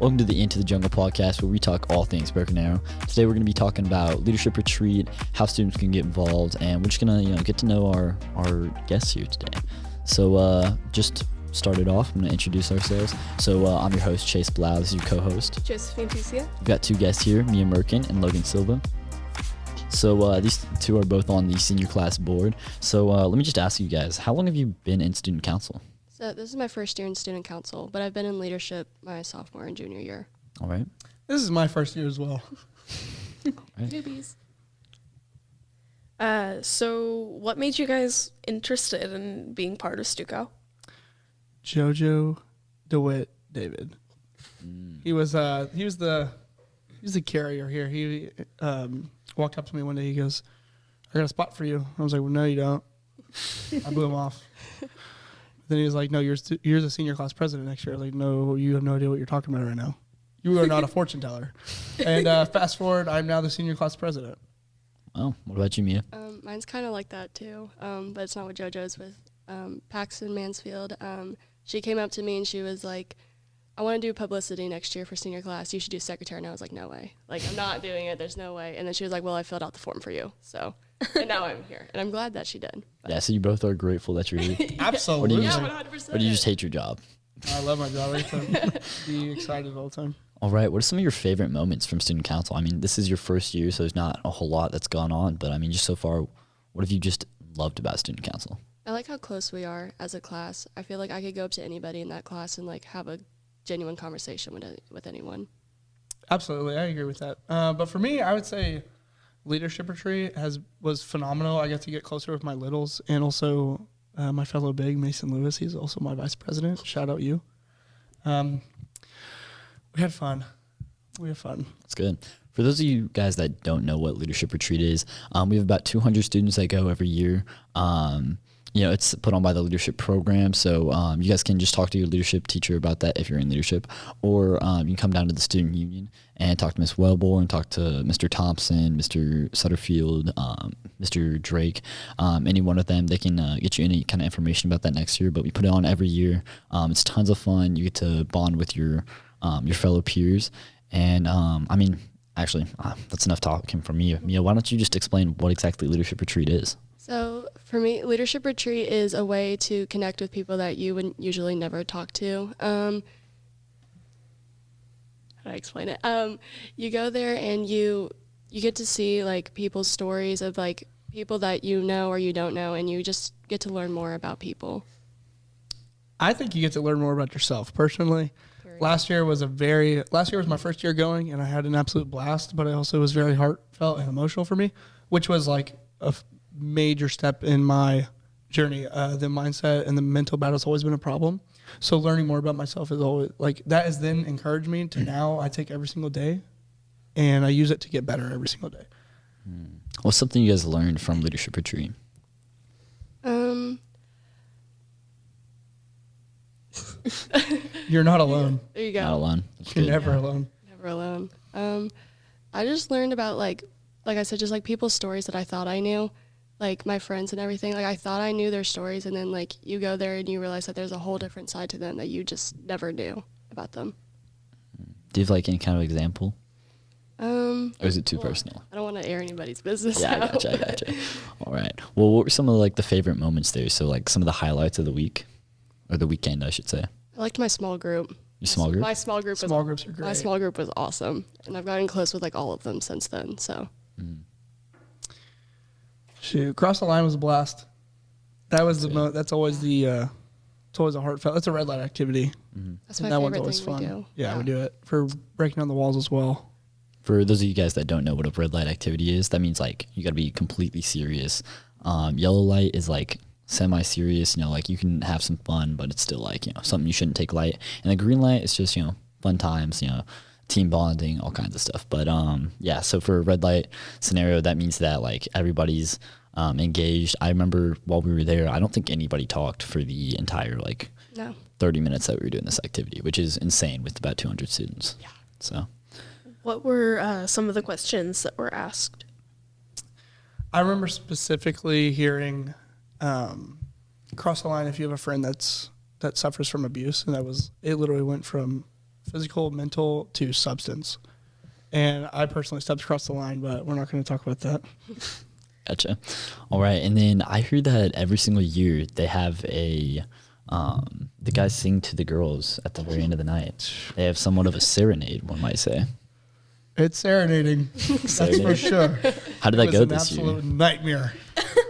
Welcome to the Into the Jungle podcast, where we talk all things Broken Arrow. Today we're going to be talking about leadership retreat, how students can get involved, and we're just going to get to know our guests here today. So just start it off. I'm going to introduce ourselves. So I'm your host, Chase Blau. This is your co-host, Josephine. We've got two guests here, Mia Merkin and Logan Silva. So these two are both on the senior class board. So let me just ask you guys, how long have you been in student council? So this is my first year in student council, but I've been in leadership my sophomore and junior year. All right. This is my first year as well. Right. Newbies. So what made you guys interested in being part of Stuco? Jojo DeWitt David. He was the carrier here. He walked up to me one day. He goes, "I got a spot for you." I was like, "Well, no, you don't." I blew him off. Then he was like, "No, you're the senior class president next year." I was like, "No, you have no idea what you're talking about right now. You are not a fortune teller." And fast forward, I'm now the senior class president. Oh, what about you, Mia? Mine's kind of like that too, but it's not with JoJo's. With Paxton Mansfield. She came up to me and she was like, "I want to do publicity next year for senior class. You should do secretary." And I was like, "No way. Like, I'm not doing it. There's no way." And then she was like, "Well, I filled out the form for you." So, and now I'm here. And I'm glad that she did. But. Yeah, so you both are grateful that you're here. Absolutely. Yeah, 100%. Or do you just hate your job? I love my job. I get to be excited all the time. All right. What are some of your favorite moments from student council? I mean, this is your first year, so there's not a whole lot that's gone on. But I mean, just so far, what have you just loved about student council? I like how close we are as a class. I feel like I could go up to anybody in that class and like have a genuine conversation with anyone. Absolutely, I agree with that. But for me, I would say leadership retreat was phenomenal. I got to get closer with my littles and also my fellow big, Mason Lewis. He's also my vice president. Shout out you. We had fun. That's good. For those of you guys that don't know what leadership retreat is, we have about 200 students that go every year. It's put on by the leadership program, so you guys can just talk to your leadership teacher about that if you're in leadership, or you can come down to the student union and talk to Ms. Wellborn, talk to Mr. Thompson, Mr. Sutterfield, Mr. Drake, any one of them. They can get you any kind of information about that next year, but we put it on every year. It's tons of fun. You get to bond with your fellow peers, and actually, that's enough talking from Mia. Mia, why don't you just explain what exactly leadership retreat is? So for me, leadership retreat is a way to connect with people that you would usually never talk to. How do I explain it? You go there and you get to see like people's stories of like people that you know or you don't know, and you just get to learn more about people. I think you get to learn more about yourself personally. Last year was my first year going, and I had an absolute blast, but it also was very heartfelt and emotional for me, which was like a major step in my journey. The mindset and the mental battle has always been a problem. So learning more about myself is always like that has then encouraged me to now I take every single day and I use it to get better every single day. What's something you guys learned from leadership retreat? You're not alone. There you go. Not alone. That's You're good. never alone. Never alone. I just learned about like I said, just like people's stories that I thought I knew, like my friends and everything. Like I thought I knew their stories, and then like you go there and you realize that there's a whole different side to them that you just never knew about them. Do you have like any kind of example? Or is it too well, personal? I don't want to air anybody's business. Yeah, I gotcha. All right. Well, what were some of like the favorite moments there? So like some of the highlights of the week, or the weekend, I should say. I liked my small group. Your small group? My small group. Small groups are great. My small group was awesome, and I've gotten close with like all of them since then. So. Shoot, cross the line was a blast. That was that's always it's always a heartfelt. That's a red light activity. That's my that one's favorite always thing fun. we do. Yeah, we do it for breaking down the walls as well. For those of you guys that don't know what a red light activity is, that means like you got to be completely serious. Yellow light is like semi-serious, like you can have some fun, but it's still like, something you shouldn't take light. And the green light is just, fun times, team bonding, all kinds of stuff. But so for a red light scenario, that means that like everybody's engaged. I remember while we were there, I don't think anybody talked for the entire 30 minutes that we were doing this activity, which is insane with about 200 students. Yeah. So What were some of the questions that were asked? I remember specifically hearing cross the line if you have a friend that suffers from abuse, and it literally went from physical, mental to substance. And I personally stepped across the line, but we're not going to talk about that. Gotcha. All right. And then I heard that every single year they have the guys sing to the girls at the very end of the night. They have somewhat of a serenade, one might say. It's serenading. That's for sure. How did that go this year? It was an absolute nightmare.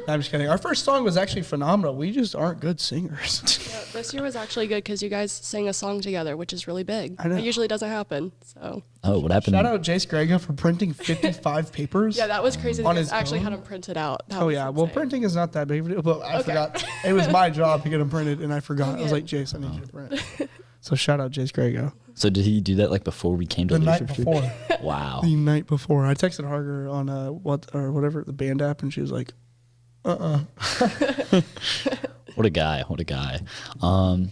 I'm just kidding. Our first song was actually phenomenal. We just aren't good singers. Yeah, this year was actually good because you guys sang a song together, which is really big. I know. It usually doesn't happen. So. Oh, what happened? Shout out Jace Grego for printing 55 papers. Yeah, that was crazy. On They his actually own? had them printed out. Oh, yeah. Well, printing is not that big of a deal, but I forgot. It was my job to get them printed, and I forgot. I was like, Jace, I need you to print. So shout out Jace Grego. So did he do that like before we came to The night Leadership before. Retreat? Wow. The night before. I texted Harger on whatever, the band app, and she was like, What a guy. What a guy. Well,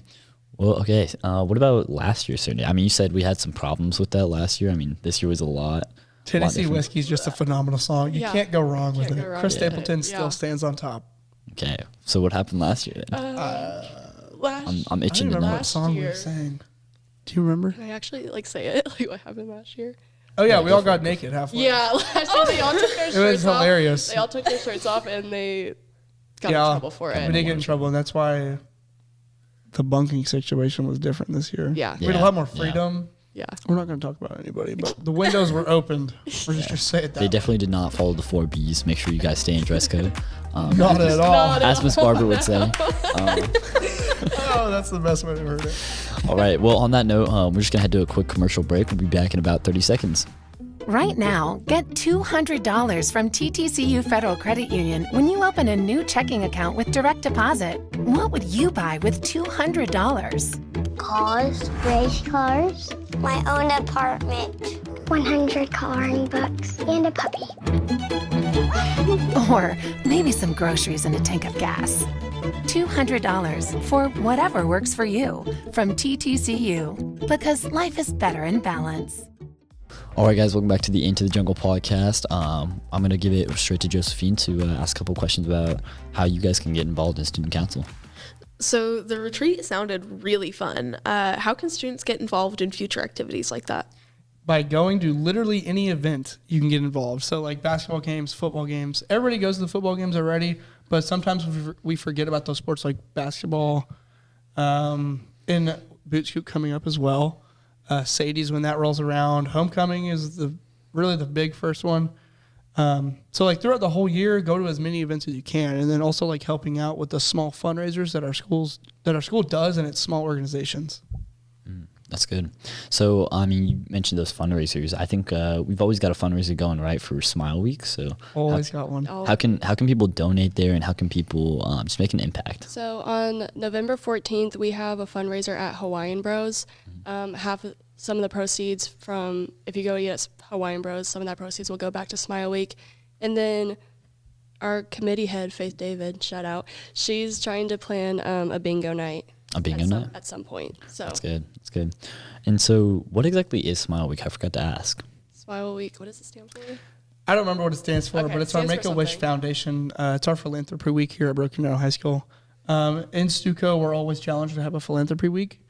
okay. What about last year's Sunday? I mean, you said we had some problems with that last year. I mean, this year was a lot. Tennessee Whiskey is just a phenomenal song. You can't go wrong with it. Chris Stapleton still stands on top. Okay. So what happened last year then? I'm itching to I don't remember know. what song we sang. Do you remember? Can I actually say it? Like what happened last year? Oh, yeah. We all got naked halfway. Yeah, last year they all took their shirts off. It was hilarious. They all took their shirts off and they got in trouble for it. We did get in trouble, and that's why the bunking situation was different this year. Yeah. We had a lot more freedom. Yeah. We're not going to talk about anybody, but the windows were opened. We're just say it that They way. definitely did not follow the 4 Bs. Make sure you guys stay in dress code. Not at all. As Miss Barber would say. Oh, that's the best way to heard it. All right. Well, on that note, we're just going to head to a quick commercial break. We'll be back in about 30 seconds. Right now, get $200 from TTCU Federal Credit Union when you open a new checking account with direct deposit. What would you buy with $200? Cars, race cars, my own apartment, 100 coloring books, and a puppy. Or maybe some groceries and a tank of gas. $200 for whatever works for you from TTCU, because life is better in balance. All right, guys, welcome back to the Into the Jungle podcast. I'm going to give it straight to Josephine to ask a couple questions about how you guys can get involved in student council. So the retreat sounded really fun. How can students get involved in future activities like that? By going to literally any event, you can get involved. So like basketball games, football games. Everybody goes to the football games already, but sometimes we forget about those sports like basketball, and boot scoop coming up as well. Sadie's when that rolls around. Homecoming is really the big first one. So like throughout the whole year, go to as many events as you can, and then also like helping out with the small fundraisers that our school does, and it's small organizations. That's good. So, I mean, you mentioned those fundraisers. I think we've always got a fundraiser going, right, for Smile Week. So Always got one. how can people donate there, and how can people just make an impact? So on November 14th, we have a fundraiser at Hawaiian Bros. Some of the proceeds from, if you go eat at Hawaiian Bros, some of that proceeds will go back to Smile Week. And then our committee head, Faith David, shout out, she's trying to plan a bingo night. A bingo night? At some point. So That's good. That's good. And so what exactly is Smile Week? I forgot to ask. Smile Week, what does it stand for? I don't remember what it stands for, Okay, but it it's our stands for Make-A-Wish something. Foundation. It's our philanthropy week here at Broken Arrow High School. In Stuco, we're always challenged to have a philanthropy week,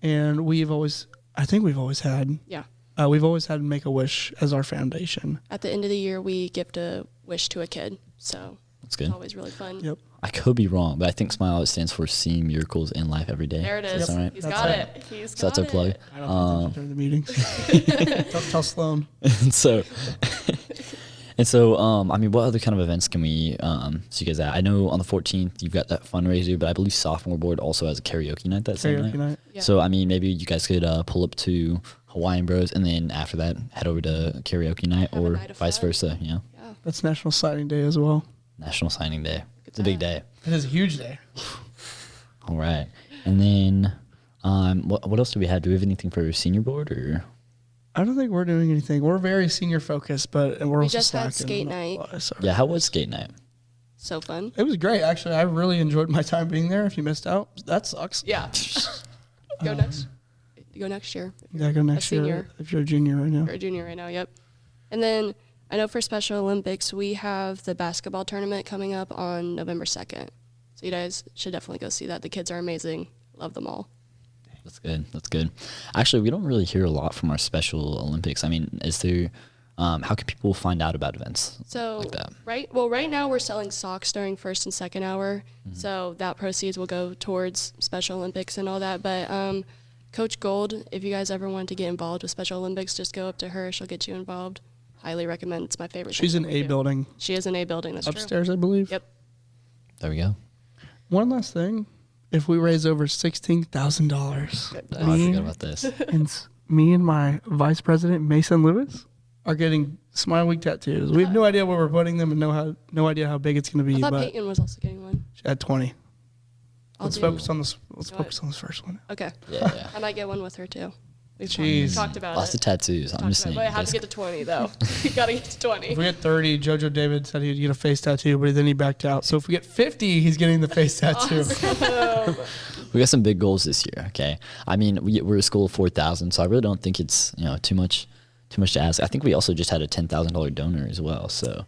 and we've always had Yeah. Make-A-Wish as our foundation. At the end of the year, we gift a wish to a kid. So That's good. it's always really fun. Yep. I could be wrong, but I think Smile it stands for Seeing Miracles in Life Every Day. There it is. Is that right? He's That's got right. it. He's So that's got our plug. it. I don't think during the meetings. Don't tell Sloan. And so, I mean, what other kind of events can we see you guys at? I know on the 14th you've got that fundraiser, but I believe sophomore board also has a karaoke night that same Karaoke night. Yeah. So, I mean, maybe you guys could pull up to Hawaiian Bros, and then after that head over to karaoke night, Have a or night of vice fun. versa. You know, Yeah. That's National Signing Day as well. National Signing Day. It's a big day. It is a huge day. All right, and then what else do we have? Do we have anything for senior board or? I don't think we're doing anything. We're very senior focused, but we're We also just had slacking. skate night. Yeah, how was skate night? So fun. It was great, actually. I really enjoyed my time being there. If you missed out, that sucks. Yeah. Go next. Go next year. Yeah, go next year senior. if you're a junior right now. You're a junior right now. Yep. And then I know for Special Olympics we have the basketball tournament coming up on November 2nd. So you guys should definitely go see that. The kids are amazing. Love them all. That's good. That's good. Actually, we don't really hear a lot from our Special Olympics. I mean, is there? How can people find out about events So like that? right now we're selling socks during first and second hour, so that proceeds will go towards Special Olympics and all that. But Coach Gold, if you guys ever want to get involved with Special Olympics, just go up to her. She'll get you involved. Highly recommend. It's my favorite. She's in A building. She is in A building. That's Upstairs, true. I believe. Yep. There we go. One last thing. If we raise over $16,000, Oh, I forgot about this. me and my vice president, Mason Lewis, are getting Smile Week tattoos. We have no idea where we're putting them and no idea how big it's going to I be. thought But Peyton was also getting one. at 20. Let's do- focus on this. Let's You know focus on this first one. Okay. Yeah. I might get one with her too. We've Jeez. talked about Lots it. of tattoos. I'm just saying. But I have to get to 20 though. You gotta get to 20. If we get 30, JoJo David said he'd get a face tattoo, but then he backed out. So if we get 50, he's getting the face tattoo. We got some big goals this year. Okay. I mean, we're a school of 4,000, so I really don't think it's too much to ask. I think we also just had a $10,000 donor as well, so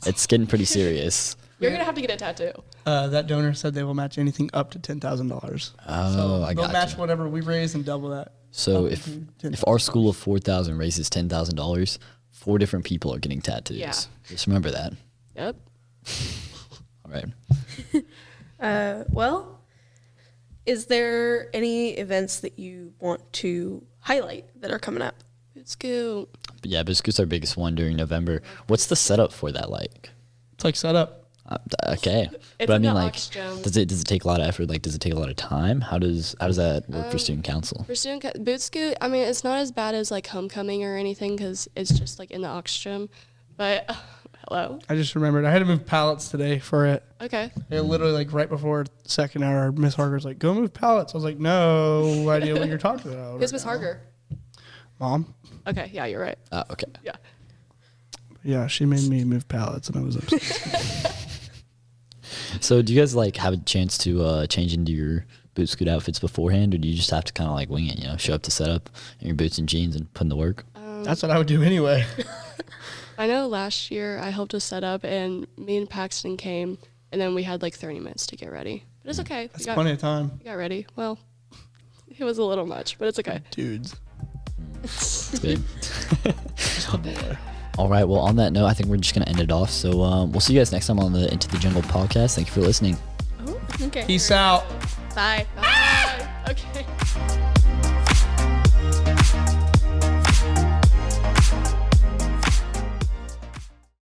it's getting pretty serious. You're gonna have to get a tattoo. That donor said they will match anything up to $10,000. Oh, I They'll got match you. whatever we raise and double that. So up if to 10,000. if our school of 4,000 raises $10,000, 4 different people are getting tattoos. Yeah. Just remember that. Yep. All right. Well, is there any events that you want to highlight that are coming up? It's cute. But yeah, Biscuit's our biggest one during November. What's the setup for that like? It's like set up. Okay. It's But I in mean, the like, Ox Gym. does it take a lot of effort? Like, does it take a lot of time? How does that work for student council? For student boot scoot, I mean, it's not as bad as like homecoming or anything because it's just like in the Ox Gym. But hello. I just remembered I had to move pallets today for it. Okay. It literally like right before second hour, Miss Harger's like, "Go move pallets." I was like, "No idea what you're talking about." Who's right Miss now." Harger? Mom. Okay. Yeah, you're right. Okay. Yeah. Yeah, she made me move pallets, and I was upset. So do you guys like have a chance to change into your boot scoot outfits beforehand, or do you just have to kind of like wing it? Show up to set up in your boots and jeans and put in the work. That's what I would do anyway. I know last year I helped us set up, and me and Paxton came, and then we had like 30 minutes to get ready. But it's okay. That's plenty of time, We got ready. Well, it was a little much, but it's okay. dudes. It's good. All right. Well, on that note, I think we're just gonna end it off. So we'll see you guys next time on the Into the Jungle podcast. Thank you for listening. Oh, okay. Peace out. Bye. Bye. Okay.